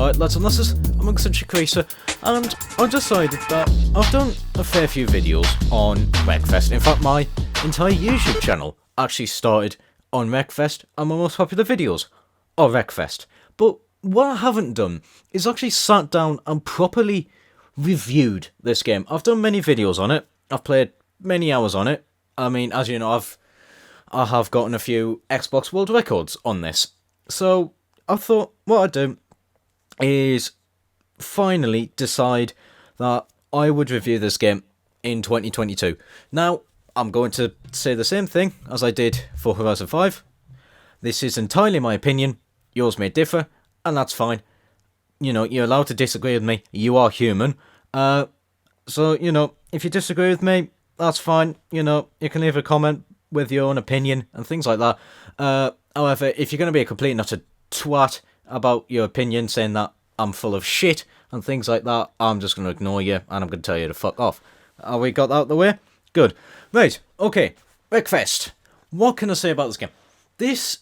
Alright lads and lasses, I'm Eccentric Racer, and I decided that I've done a fair few videos on Wreckfest. In fact, my entire YouTube channel actually started on Wreckfest, and my most popular videos are Wreckfest. But what I haven't done is actually sat down and properly reviewed this game. I've done many videos on it, I've played many hours on it. I mean, as you know, I have gotten a few Xbox World Records on this. So I thought what I'd do is finally decide that I would review this game in 2022. Now, I'm going to say the same thing as I did for Horizon 5. This is entirely my opinion. Yours may differ, and that's fine. You know, you're allowed to disagree with me. You are human. So, you know, if you disagree with me, that's fine. You know, you can leave a comment with your own opinion and things like that. However, if you're going to be a complete and utter twat about your opinion, saying that I'm full of shit and things like that, I'm just going to ignore you and I'm going to tell you to fuck off. Have we got that out of the way? Good. Right, okay. Wreckfest. What can I say about this game? This,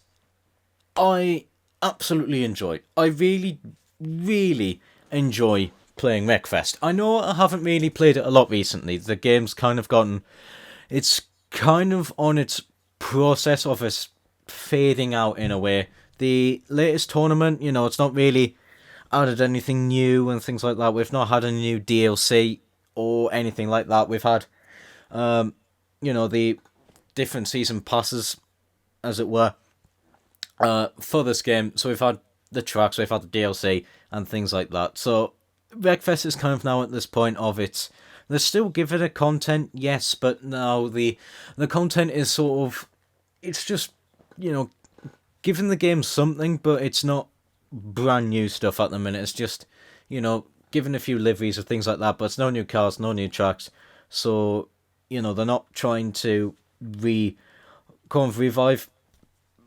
I absolutely enjoy. I really, really enjoy playing Wreckfest. I know I haven't really played it a lot recently. The game's kind of gotten... It's kind of on its process of its fading out in a way. The latest tournament, you know, it's not really added anything new and things like that. We've not had any new DLC or anything like that. We've had, you know, the different season passes, as it were, for this game. So we've had the tracks, we've had the DLC and things like that. So Wreckfest is kind of now at this point of its... They're still giving it content, yes, but now the content is sort of... It's just, you know, giving the game something, but it's not brand new stuff at the minute. It's just, you know, giving a few liveries or things like that, but it's no new cars, no new tracks. So, you know, they're not trying to revive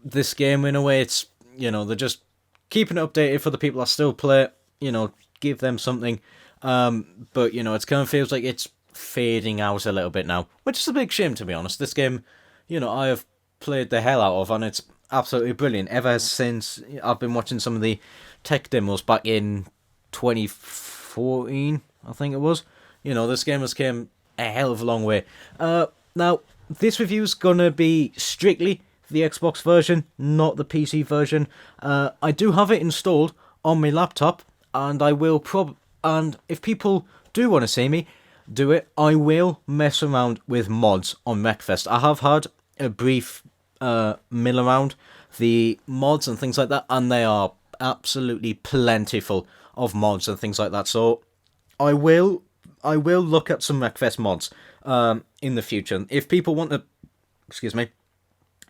this game in a way. It's, you know, they're just keeping it updated for the people that still play it, you know, give them something. But, you know, it kind of feels like it's fading out a little bit now, which is a big shame, to be honest. This game, you know, I have played the hell out of, and it's absolutely brilliant. Ever since I've been watching some of the tech demos back in 2014, I think it was. You know, this game has came a hell of a long way. Now, this review's gonna be strictly the Xbox version, not the PC version. I do have it installed on my laptop, and I will and if people do want to see me do it, I will mess around with mods on Wreckfest. I have had a brief mill around the mods and things like that, and they are absolutely plentiful of mods and things like that. So I will look at some Wreckfest mods in the future. If people want to,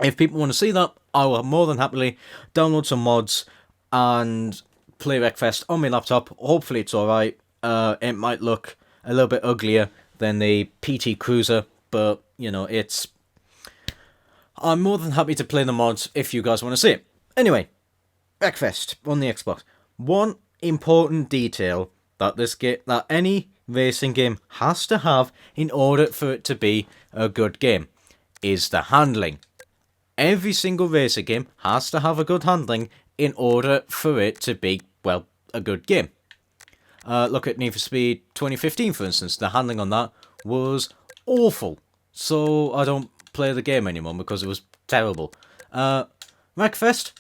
if people want to see that, I will more than happily download some mods and play Wreckfest on my laptop. Hopefully it's alright. It might look a little bit uglier than the PT Cruiser, but you know, I'm more than happy to play the mods if you guys want to see it. Anyway, Wreckfest on the Xbox. One important detail that that any racing game has to have in order for it to be a good game is the handling. Every single racing game has to have a good handling in order for it to be, well, a good game. Look at Need for Speed 2015, for instance. The handling on that was awful. So I don't play the game anymore because it was terrible. Wreckfest,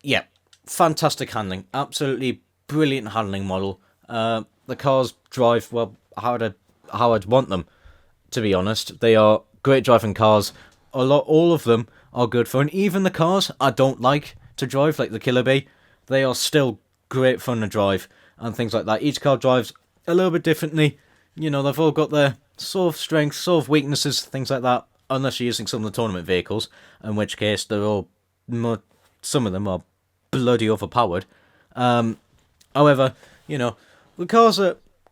yeah, fantastic handling. Absolutely brilliant handling model. The cars drive, well, how I'd want them, to be honest. They are great driving cars. All of them are good fun. Even the cars I don't like to drive, like the Killer Bee, they are still great fun to drive and things like that. Each car drives a little bit differently. You know, they've all got their sort of strengths, sort of weaknesses, things like that, unless you're using some of the tournament vehicles, in which case they're all, some of them are bloody overpowered. However, you know,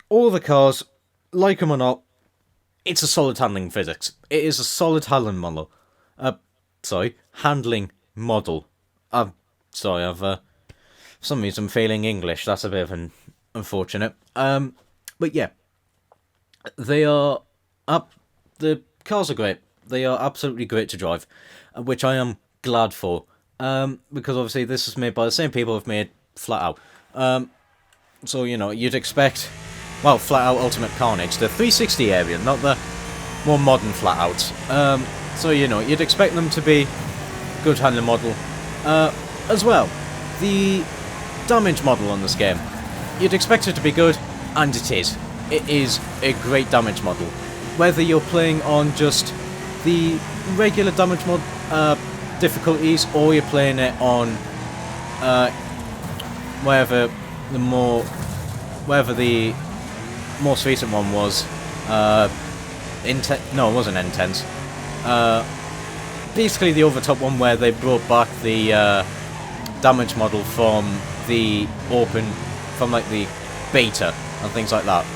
all the cars, like them or not, it's a solid handling physics. It is a solid handling model. Handling model. For some reason I'm failing English. That's a bit of an unfortunate. But yeah, they are the cars are great. They are absolutely great to drive, which I am glad for. Because obviously this is made by the same people who've made Flat Out. So, you know, you'd expect, well, Flat Out Ultimate Carnage, the 360 area, not the more modern Flat Outs. So, you know, you'd expect them to be good handling model. As well, the damage model on this game, you'd expect it to be good, and it is. It is a great damage model. Whether you're playing on just the regular damage mod difficulties, or you're playing it on wherever the most recent one was, no, it wasn't Intense. Basically the overtop one where they brought back the damage model from the like the beta and things like that.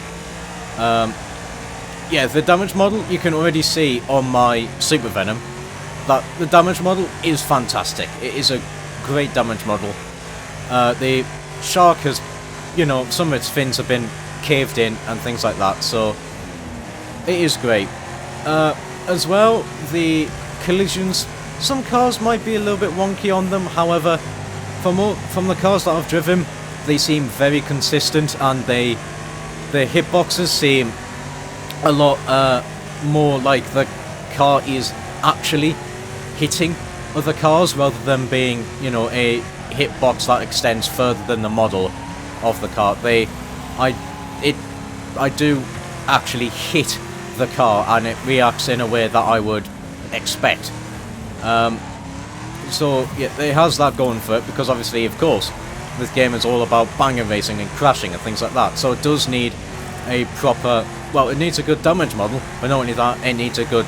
Yeah, the damage model, you can already see on my Super Venom that the damage model is fantastic. It is a great damage model. The shark has, you know, some of its fins have been caved in and things like that, so it is great. As well, the collisions, some cars might be a little bit wonky on them, however, from the cars that I've driven, they seem very consistent, and the hitboxes seem a lot more like the car is actually hitting other cars rather than being, you know, a hitbox that extends further than the model of the car. I do actually hit the car, and it reacts in a way that I would expect. So yeah, it has that going for it, because obviously, of course, this game is all about banger racing and crashing and things like that. So it does need a proper, well, it needs a good damage model, but not only that, it needs a good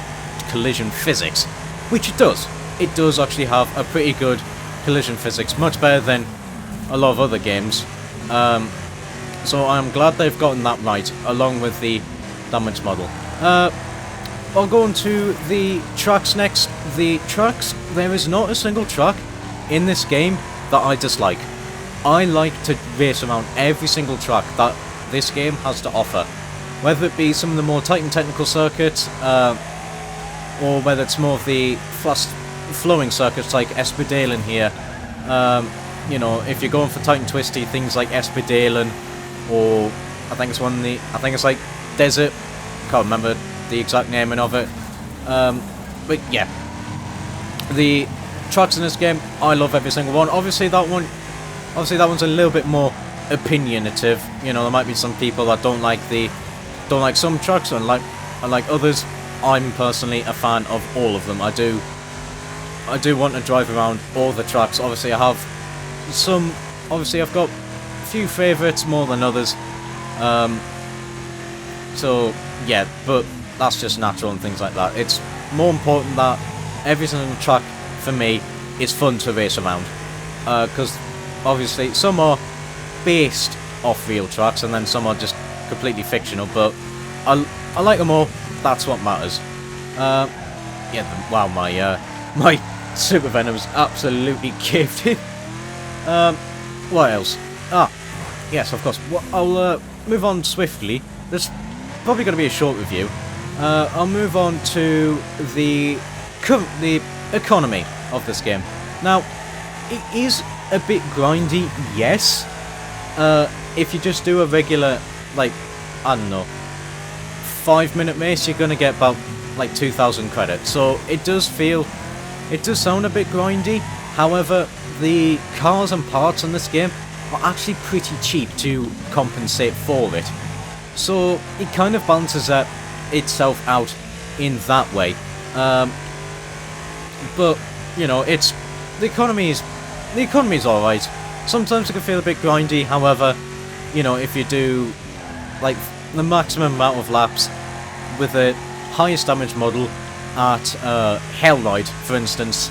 collision physics, which it does. It does actually have a pretty good collision physics, much better than a lot of other games. So I'm glad they've gotten that right, along with the damage model. I'll go on to the tracks next. The tracks, there is not a single track in this game that I dislike. I like to race around every single track that this game has to offer. Whether it be some of the more tight and technical circuits, or whether it's more of the fast-flowing circuits like Espadalen here. You know, if you're going for tight and twisty, things like Espadalen, or I think it's like Desert. Can't remember the exact naming of it. But yeah, the tracks in this game, I love every single one. Obviously that one's a little bit more opinionative. You know, there might be some people that don't like some tracks and like others. I'm personally a fan of all of them. I do want to drive around all the tracks. Obviously I've got a few favourites more than others. So yeah, but that's just natural and things like that. It's more important that every single track for me is fun to race around, because obviously some are based off real tracks and then some are just completely fictional, but I like them all. That's what matters. Yeah, wow, my Super Venom's absolutely caved in. What else? Yes, of course. Well, I'll move on swiftly. There's probably going to be a short review. I'll move on to the economy of this game. Now, it is a bit grindy, yes. If you just do a regular, like, I don't know, 5-minute race, you're going to get about, like, 2,000 credits. So it does sound a bit grindy. However, the cars and parts in this game are actually pretty cheap to compensate for it. So it kind of balances itself out in that way. But you know, the economy is alright. Sometimes it can feel a bit grindy. However, you know, if you do like the maximum amount of laps with the highest damage model at Hellride, for instance,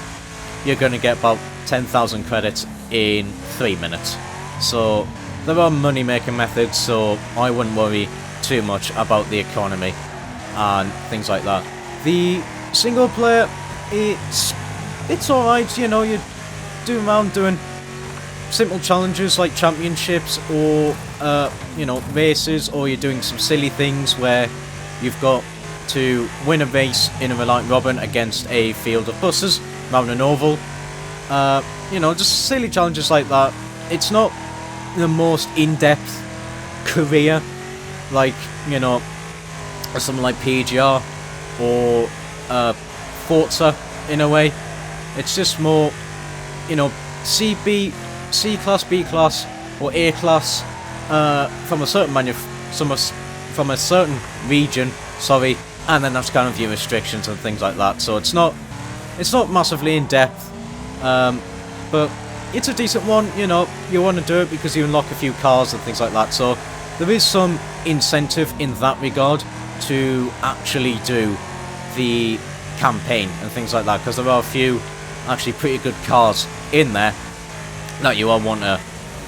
you're going to get about 10,000 credits in 3 minutes. So there are money-making methods, so I wouldn't worry too much about the economy and things like that. The single player, it's alright, you know, you do around doing simple challenges like championships or, you know, races, or you're doing some silly things where you've got to win a race in a Reliant Robin against a field of buses around an oval. You know, just silly challenges like that. It's not the most in-depth career, like, you know, something like PGR or Forza in a way. It's just more, you know, C class, B class, or A class from a certain from a certain region. Sorry, and then that's kind of your restrictions and things like that. So it's not massively in depth, but it's a decent one. You know, you want to do it because you unlock a few cars and things like that. So there is some incentive in that regard to actually do the campaign and things like that, because there are a few actually pretty good cars in there that you all want to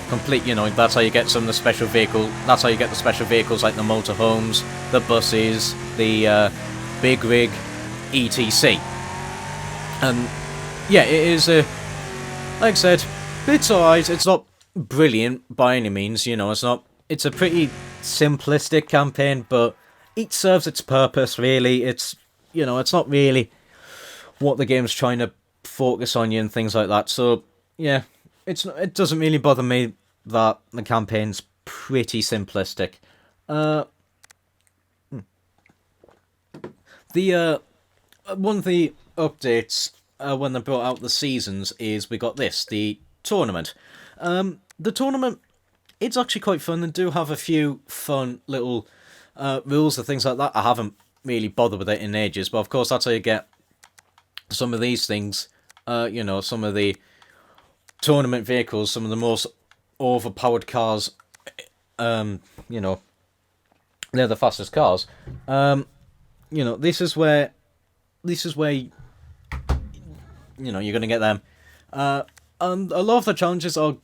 complete. You know, that's how you get some of the special vehicle. That's how you get the special vehicles like the motorhomes, the buses, the big rig, etc. And yeah, it is like I said, it's alright. It's not brilliant by any means. You know, it's not. It's a pretty simplistic campaign, but it serves its purpose. Really, it's, you know, it's not really what the game's trying to focus on you and things like that. So yeah, it doesn't really bother me that the campaign's pretty simplistic. The one of the updates when they brought out the seasons is we got the tournament. The tournament, it's actually quite fun. They do have a few fun little rules and things like that. I haven't really bothered with it in ages, but of course that's how you get some of these things. You know, some of the tournament vehicles, some of the most overpowered cars. You know, they're the fastest cars. You know, this is where you know, you're gonna get them. And a lot of the challenges are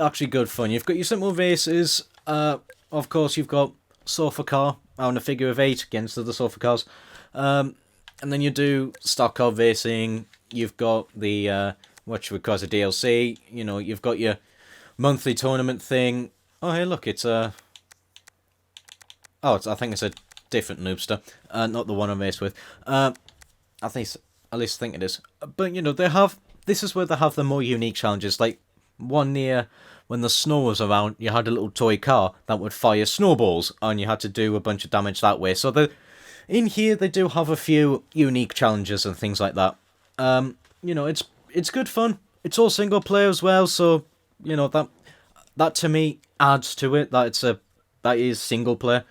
actually good fun. You've got your simple races. Of course, you've got sofa car on a figure of 8 against other sofa cars. And then you do stock car racing. You've got the which requires a DLC. You know, you've got your monthly tournament thing. Oh, hey, look, it's I think it's a different noobster, not the one I raced with. At least I think it is. But you know, this is where they have the more unique challenges. Like one near when the snow was around, you had a little toy car that would fire snowballs, and you had to do a bunch of damage that way. So in here they do have a few unique challenges and things like that. You know, it's good fun. It's all single player as well, so you know that to me adds to it that is single player.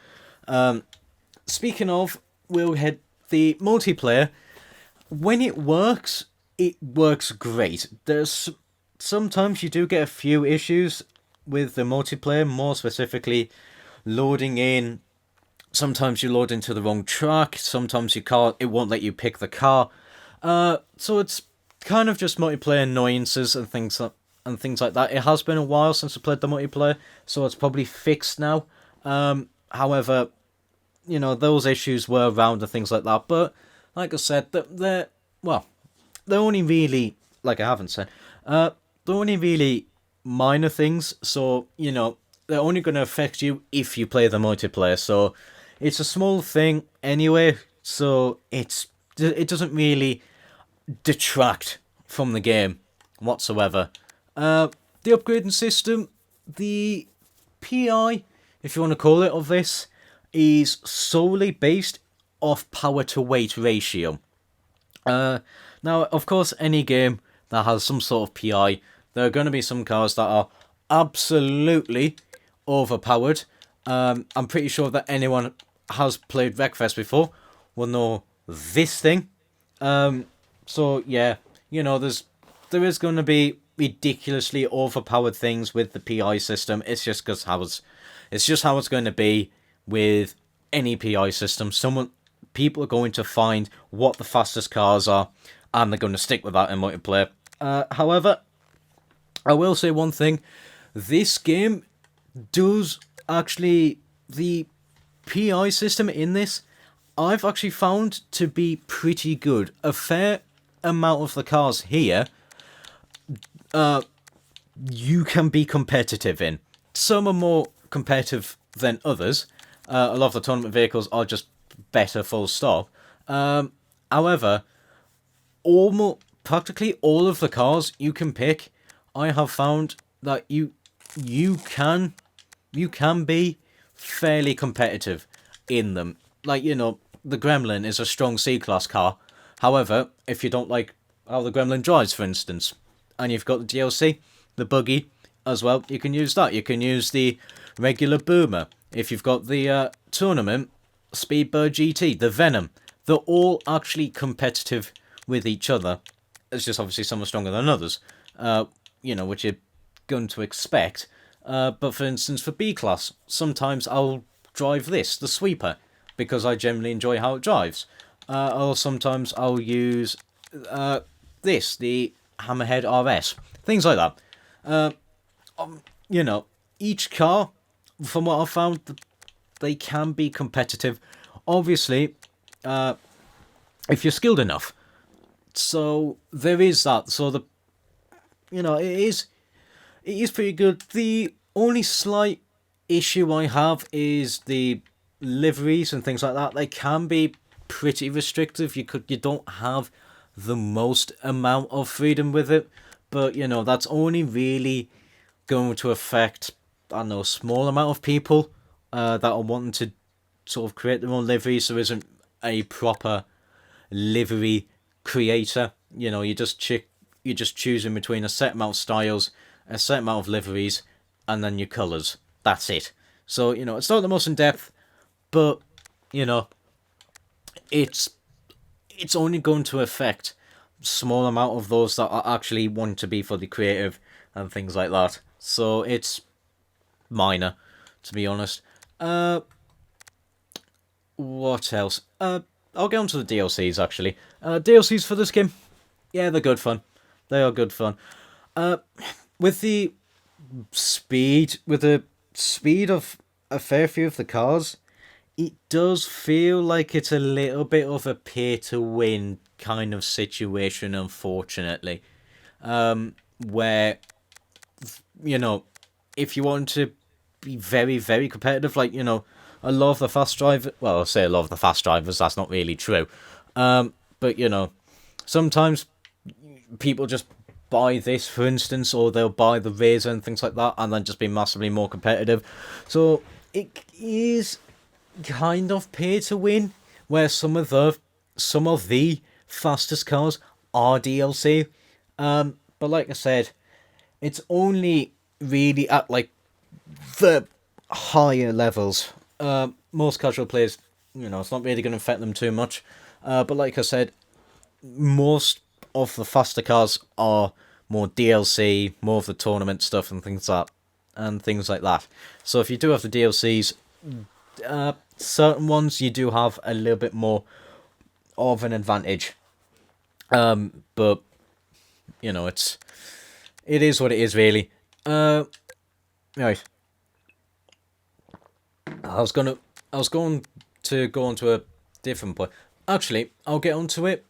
Speaking of, we'll hit the multiplayer. When it works great. There's sometimes you do get a few issues with the multiplayer, more specifically loading in. Sometimes you load into the wrong track. Sometimes it won't let you pick the car. So it's kind of just multiplayer annoyances and things like that. It has been a while since I played the multiplayer, so it's probably fixed now. However, you know, those issues were around and things like that. But like I said, they're only really, like I haven't said, they're only really minor things. So you know, they're only going to affect you if you play the multiplayer. So it's a small thing anyway. So it doesn't really detract from the game whatsoever. The upgrading system, the PI, if you want to call it, of this is solely based off power to weight ratio. Now, of course, any game that has some sort of PI, there are going to be some cars that are absolutely overpowered. I'm pretty sure that anyone has played Wreckfest before will know this thing. So yeah, you know, there is going to be ridiculously overpowered things with the PI system. It's just how it's going to be with any PI system. People are going to find what the fastest cars are, and they're going to stick with that in multiplayer. However, I will say one thing: this game does actually, the PI system in this, I've actually found to be pretty good. A fair amount of the cars here, you can be competitive in. Some are more competitive than others. A lot of the tournament vehicles are just better, full stop. However, practically all of the cars you can pick, I have found that you can be fairly competitive in them. Like, the Gremlin is a strong C-Class car. However, if you don't like how the Gremlin drives, for instance, and you've got the DLC, the Buggy, as well, you can use that. You can use the regular Boomer. If you've got the Tournament, Speedbird GT, the Venom, they're all actually competitive with each other. It's just obviously some are stronger than others, which you're going to expect. But for instance, for B-Class, sometimes I'll drive this, the Sweeper, because I generally enjoy how it drives. Or sometimes I'll use this, the Hammerhead RS. Things like that. Each car, from what I've found, they can be competitive. Obviously, if you're skilled enough. So there is that. So it is pretty good. The only slight issue I have is the liveries and things like that. They can be pretty restrictive. You don't have the most amount of freedom with it, but that's only really going to affect, I don't know, a small amount of people that are wanting to sort of create their own liveries. There isn't a proper livery creator. You're just choosing between a set amount of styles, a set amount of liveries, and then your colours. That's it. So it's not the most in depth, but it's only going to affect a small amount of those that are actually want to be fully creative and things like that. So it's minor, to be honest. What else? I'll get on to the DLCs, actually. DLCs for this game, yeah, they're good fun. They are good fun. With the speed of a fair few of the cars, it does feel like it's a little bit of a pay-to-win kind of situation, unfortunately. Where, if you want to be very, very competitive, like, a lot of the fast drivers, well, I'll say a lot of the fast drivers, that's not really true. But, sometimes people just buy this, for instance, or they'll buy the Razor and things like that, and then just be massively more competitive. So it is kind of pay to win, where some of the fastest cars are DLC. But like I said, it's only really at like the higher levels. Most casual players, it's not really going to affect them too much. But like I said, most of the faster cars are more DLC, more of the tournament stuff and things like that. So if you do have the DLCs, certain ones you do have a little bit more of an advantage. But it is what it is, really. Right. I was going to go on to a different point. Actually, I'll get onto it.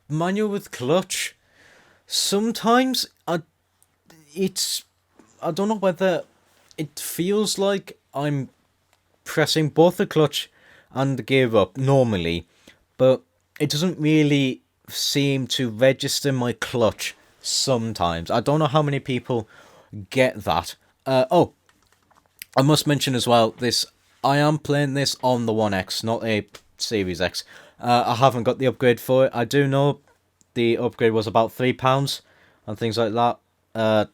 Manual with clutch. Sometimes I don't know whether it feels like I'm pressing both the clutch and the gear up normally, but it doesn't really seem to register my clutch sometimes. I don't know how many people get that. I must mention as well, I am playing this on the One X, not a Series X. I haven't got the upgrade for it. I do know the upgrade was about £3 and things like that. I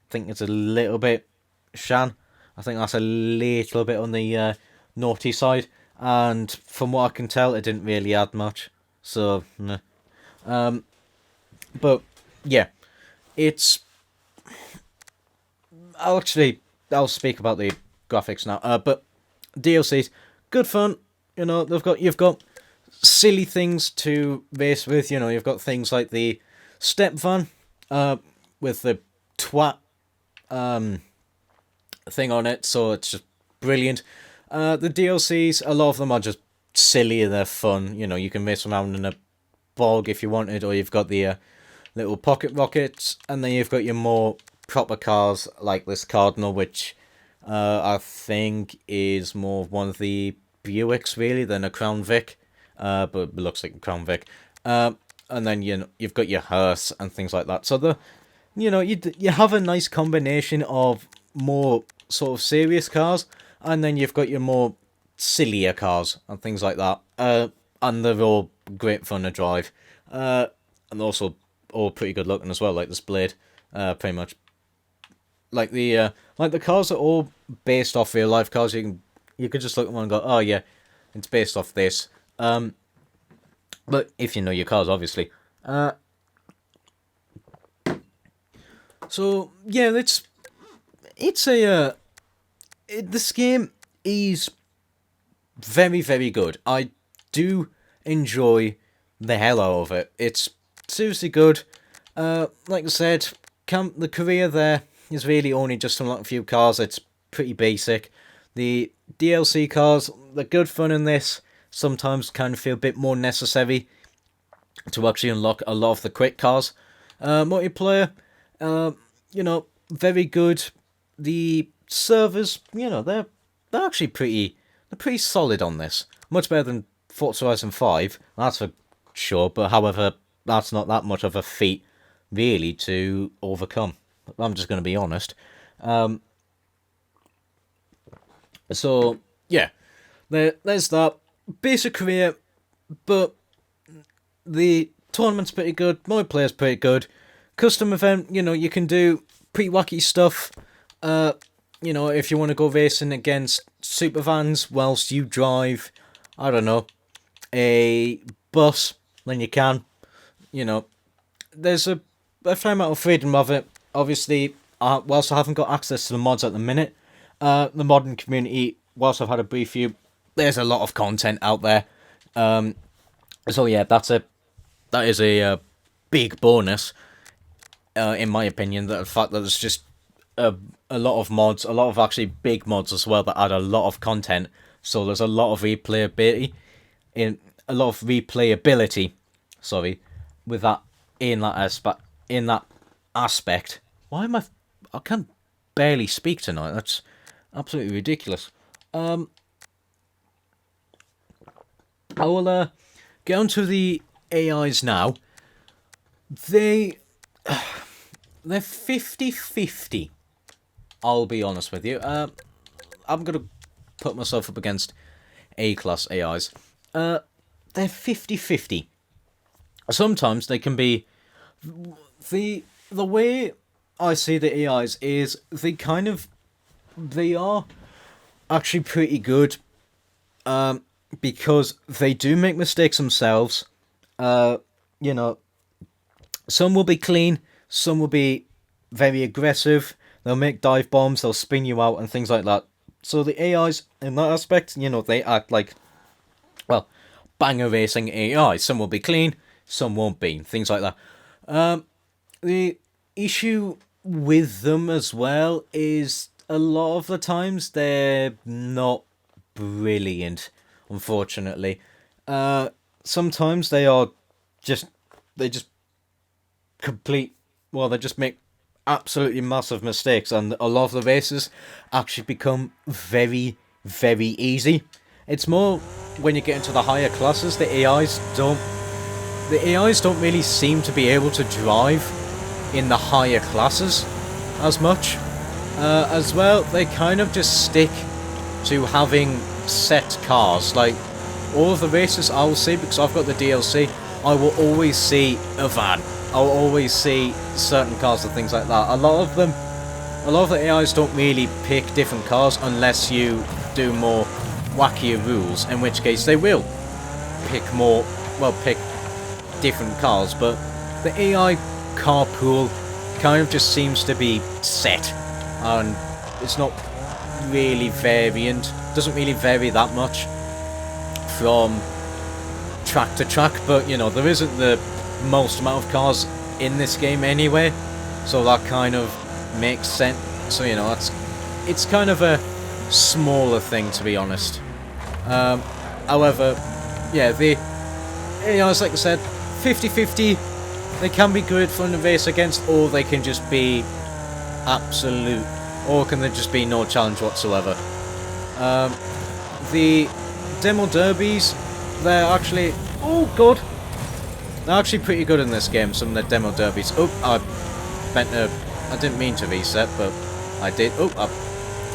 think it's a little bit shan. I think that's a little bit on the naughty side. And from what I can tell, it didn't really add much. So, nah. But, yeah. I'll speak about the graphics now. But DLCs, good fun. You've got silly things to race with. You've got things like the step van with the twat thing on it, so it's just brilliant. The DLCs, a lot of them are just silly and they're fun. You can race around in a bog if you wanted, or you've got the little pocket rockets, and then you've got your more proper cars like this Cardinal, which I think is more one of the Buicks really than a Crown Vic, but it looks like a Crown Vic. And then you've got your hearse and things like that. So you have a nice combination of more sort of serious cars, and then you've got your more sillier cars and things like that. And they're all great fun to drive, and also all pretty good looking as well. Like this Blade, pretty much. Like the cars are all based off real life cars. You could just look at one and go, oh yeah, it's based off this. But if you know your cars, obviously. So yeah, this game is very, very good. I do enjoy the hell out of it. It's seriously good. Like I said, the career there is really only just unlock a few cars. It's pretty basic. The DLC cars, they're good fun in this. Sometimes kind of feel a bit more necessary to actually unlock a lot of the quick cars. Multiplayer, very good. The servers, they're actually pretty solid on this. Much better than Forza Horizon 5, that's for sure. But however, that's not that much of a feat, really, to overcome. I'm just going to be honest. So, yeah. There's that. Basic career, but the tournament's pretty good. Multiplayer's pretty good. Custom event, you can do pretty wacky stuff. If you want to go racing against super vans whilst you drive, I don't know, a bus, then you can. There's a fair amount of freedom of it. Obviously, whilst I haven't got access to the mods at the minute, the modding community, whilst I've had a brief view, there's a lot of content out there. So yeah, that is a big bonus, in my opinion. The fact that there's just a lot of mods, a lot of actually big mods as well that add a lot of content. So there's a lot of replayability, sorry, with that in that aspect. Why am I can't barely speak tonight. That's absolutely ridiculous. I will get on to the AIs now. They're 50-50. I'll be honest with you. I'm going to put myself up against A-class AIs. They're 50-50. Sometimes they can be... The way I see the AIs is they are actually pretty good. Because they do make mistakes themselves. Some will be clean, some will be very aggressive. They'll make dive bombs, they'll spin you out and things like that. So the AIs, in that aspect, they act like, well, banger racing AI. Some will be clean, some won't be, things like that. The issue with them as well is a lot of the times they're not brilliant. Unfortunately, sometimes they just make absolutely massive mistakes, and a lot of the races actually become very, very easy. It's more when you get into the higher classes, the AIs don't really seem to be able to drive in the higher classes as much. As well, they kind of just stick to having set cars. Like, all of the races I will see, because I've got the DLC, I will always see a van. I will always see certain cars and things like that. A lot of the AIs don't really pick different cars unless you do more wackier rules, in which case they will pick different cars. But the AI car pool kind of just seems to be set, and it's not really variant. Doesn't really vary that much from track to track, but there isn't the most amount of cars in this game anyway, so that kind of makes sense. So it's kind of a smaller thing, to be honest. However, yeah, the AIs, like I said, 50-50. They can be good fun to race against, or they can just be absolute, or can there just be no challenge whatsoever. The demo derbies, they're actually... Oh, God! They're actually pretty good in this game, some of the demo derbies. Oh, I didn't mean to reset, but I did. Oh, I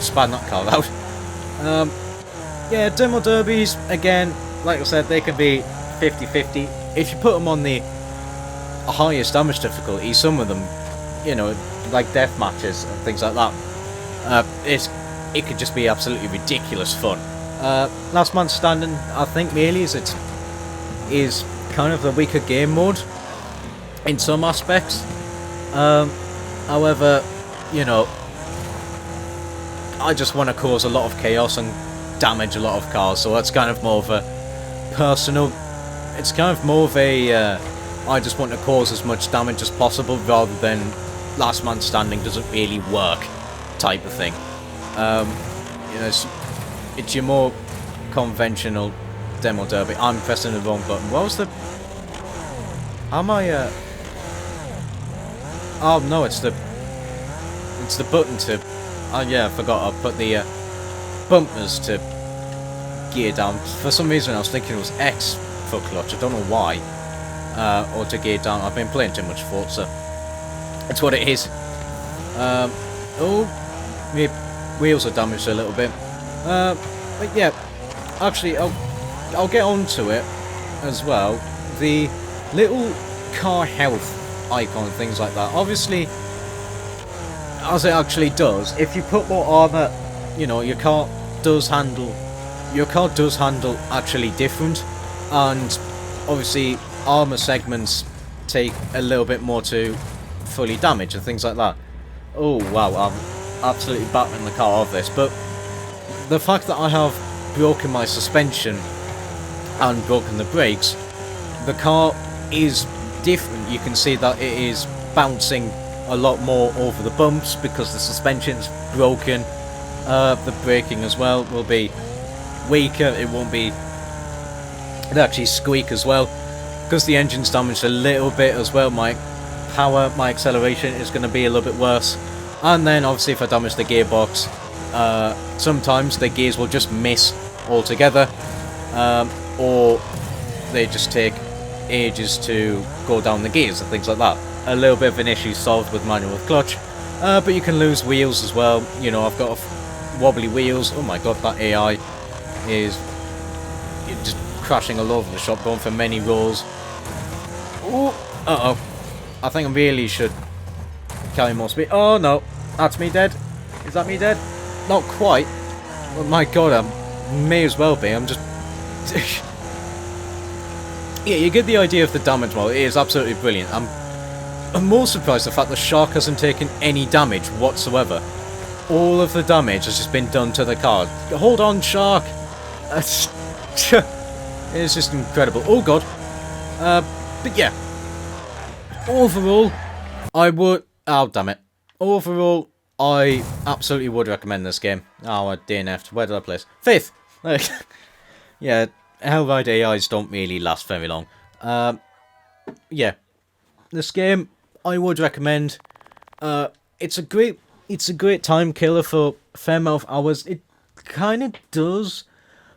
span that car out. Yeah, demo derbies, again, like I said, they can be 50-50. If you put them on the highest damage difficulty, some of them, like death matches and things like that, it could just be absolutely ridiculous fun. Last Man Standing, I think, really is kind of the weaker game mode in some aspects. However, I just want to cause a lot of chaos and damage a lot of cars, so that's kind of more of a personal. It's kind of more of a I just want to cause as much damage as possible rather than Last Man Standing doesn't really work type of thing. It's your more conventional demo derby. I'm pressing the wrong button. What was the? How am I? Oh no, it's the button to. Oh yeah, I forgot. I put the bumpers to gear down. For some reason, I was thinking it was X for clutch. I don't know why. Or to gear down. I've been playing too much Forza. That's what it is. Oh, my wheels are damaged a little bit. But yeah, actually, I'll get on to it as well. The little car health icon, things like that. Obviously, as it actually does, if you put more armor, your car does handle actually different, and obviously armor segments take a little bit more to fully damage and things like that. Oh wow, I'm absolutely battering the car off this, but the fact that I have broken my suspension and broken the brakes, the car is different. You can see that it is bouncing a lot more over the bumps because the suspension's broken. The braking as well will be weaker. It won't be. It actually squeak as well because the engine's damaged a little bit as well. My acceleration is going to be a little bit worse. And then obviously if I damage the gearbox, sometimes the gears will just miss altogether, or they just take ages to go down the gears and things like that. A little bit of an issue solved with manual with clutch, but you can lose wheels as well. I've got wobbly wheels. Oh my god, that AI is just crashing all over the shop, going for many rolls. Oh, I think I really should carry more speed. Oh no, that's me dead. Is that me dead? Not quite. Oh my god, I may as well be. I'm just. Yeah, you get the idea of the damage model. It is absolutely brilliant. I'm more surprised the fact the shark hasn't taken any damage whatsoever. All of the damage has just been done to the car. Hold on, shark. It's just incredible. Oh god. But yeah. Overall, I would. Oh damn it. Overall, I absolutely would recommend this game. Oh, I DNF'd. Where did I place? 5th. Yeah, Hellride AIs don't really last very long. Yeah, this game I would recommend. It's a great time killer for a fair amount of hours. It kind of does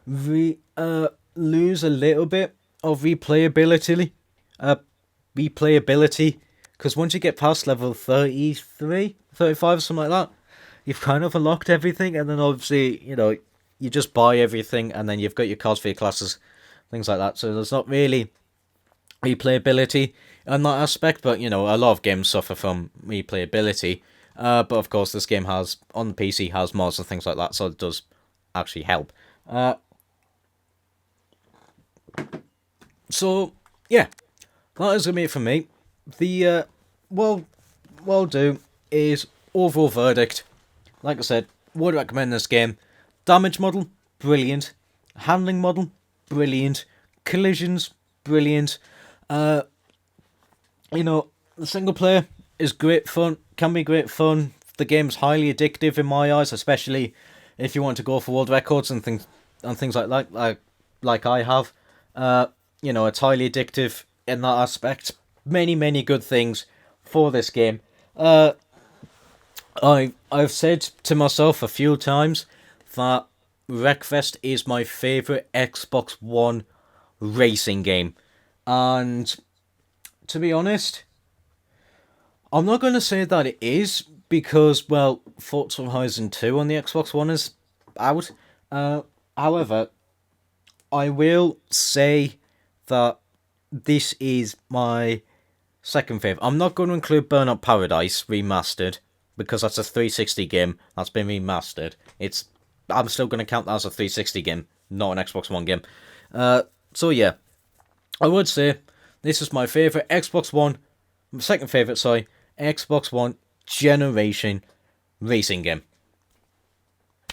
lose a little bit of replayability. Because once you get past level 33, 35, something like that, you've kind of unlocked everything, and then obviously, you just buy everything, and then you've got your cards for your classes, things like that. So there's not really replayability in that aspect, but, a lot of games suffer from replayability. But of course, this game on the PC, has mods and things like that, so it does actually help. So, yeah, that is going to be it from me. The, well do is overall verdict. Like I said, would recommend this game. Damage model, brilliant. Handling model, brilliant. Collisions, brilliant. The single player is great fun, can be great fun. The game's highly addictive in my eyes, especially if you want to go for world records and things like that, like I have. It's highly addictive in that aspect. Many good things for this game. I've said to myself a few times that Wreckfest is my favourite Xbox One racing game. And to be honest, I'm not going to say that it is, because, well, Forza Horizon 2 on the Xbox One is out. However, I will say that this is my second favourite. I'm not going to include Burnout Paradise Remastered, because that's a 360 game that's been remastered. I'm still going to count that as a 360 game, not an Xbox One game. So yeah, I would say this is my favourite Xbox One, second favourite, sorry, Xbox One generation racing game.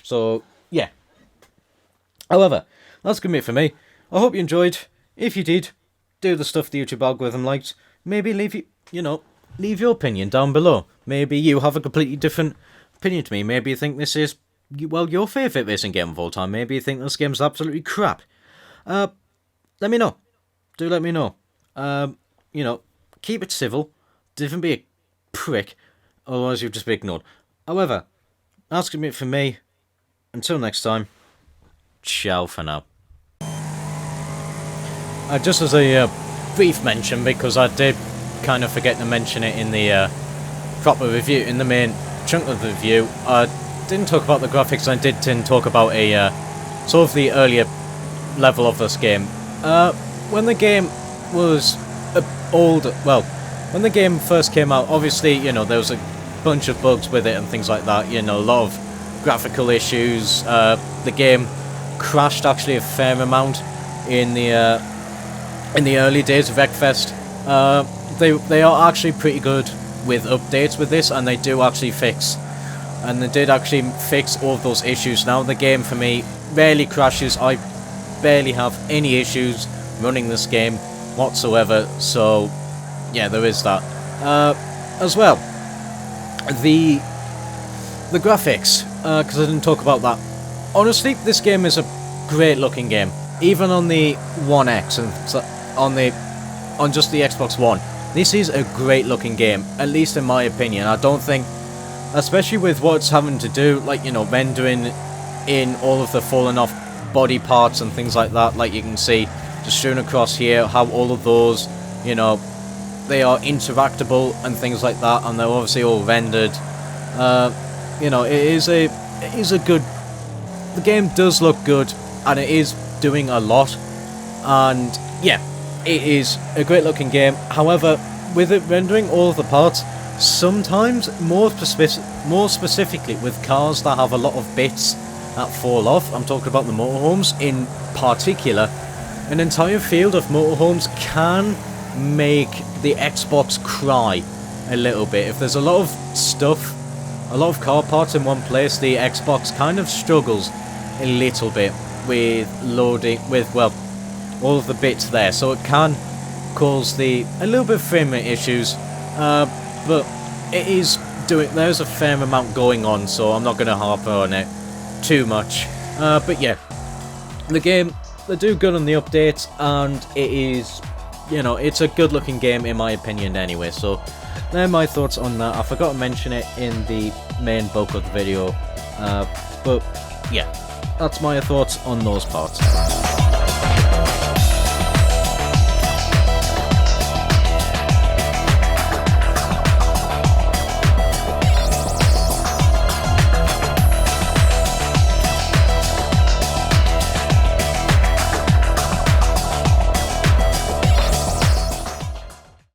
So yeah. However, that's going to be it for me. I hope you enjoyed. If you did, do the stuff the YouTube algorithm likes. Maybe leave your opinion down below. Maybe you have a completely different opinion to me. Maybe you think this is, well, your favourite racing game of all time. Maybe you think this game's absolutely crap. Let me know. Do let me know. Keep it civil. Don't be a prick. Otherwise you'll just be ignored. However, that's going to be it for me. Until next time. Ciao for now. Just as a brief mention, because I did kind of forget to mention it in the proper review, in the main chunk of the review, I didn't talk about the graphics. I didn't talk about a sort of the earlier level of this game. When the game was when the game first came out, obviously, there was a bunch of bugs with it and things like that. A lot of graphical issues. The game crashed actually a fair amount in the early days of Wreckfest. They are actually pretty good with updates with this, and they did actually fix all of those issues. Now the game for me rarely crashes. I barely have any issues running this game whatsoever. So yeah, there is that. As well, the graphics, because I didn't talk about that. Honestly, this game is a great looking game, even on the One X and on just the Xbox One. This is a great looking game, at least in my opinion. I don't think, especially with what it's having to do, like, rendering in all of the fallen off body parts and things like that. Like you can see, just strewn across here, how all of those, they are interactable and things like that, and they're obviously all rendered. It is a good. The game does look good, and it is doing a lot, and yeah, it is a great looking game. However, with it rendering all of the parts, sometimes more specifically with cars that have a lot of bits that fall off, I'm talking about the motorhomes in particular, an entire field of motorhomes can make the Xbox cry a little bit. If there's a lot of stuff, a lot of car parts in one place, the Xbox kind of struggles a little bit with loading, all of the bits there, so it can cause a little bit of frame rate issues, but there's a fair amount going on, so I'm not going to harp on it too much. But yeah, the game, they do good on the updates, and it is, it's a good looking game in my opinion anyway. So there are my thoughts on that. I forgot to mention it in the main bulk of the video, but yeah, that's my thoughts on those parts.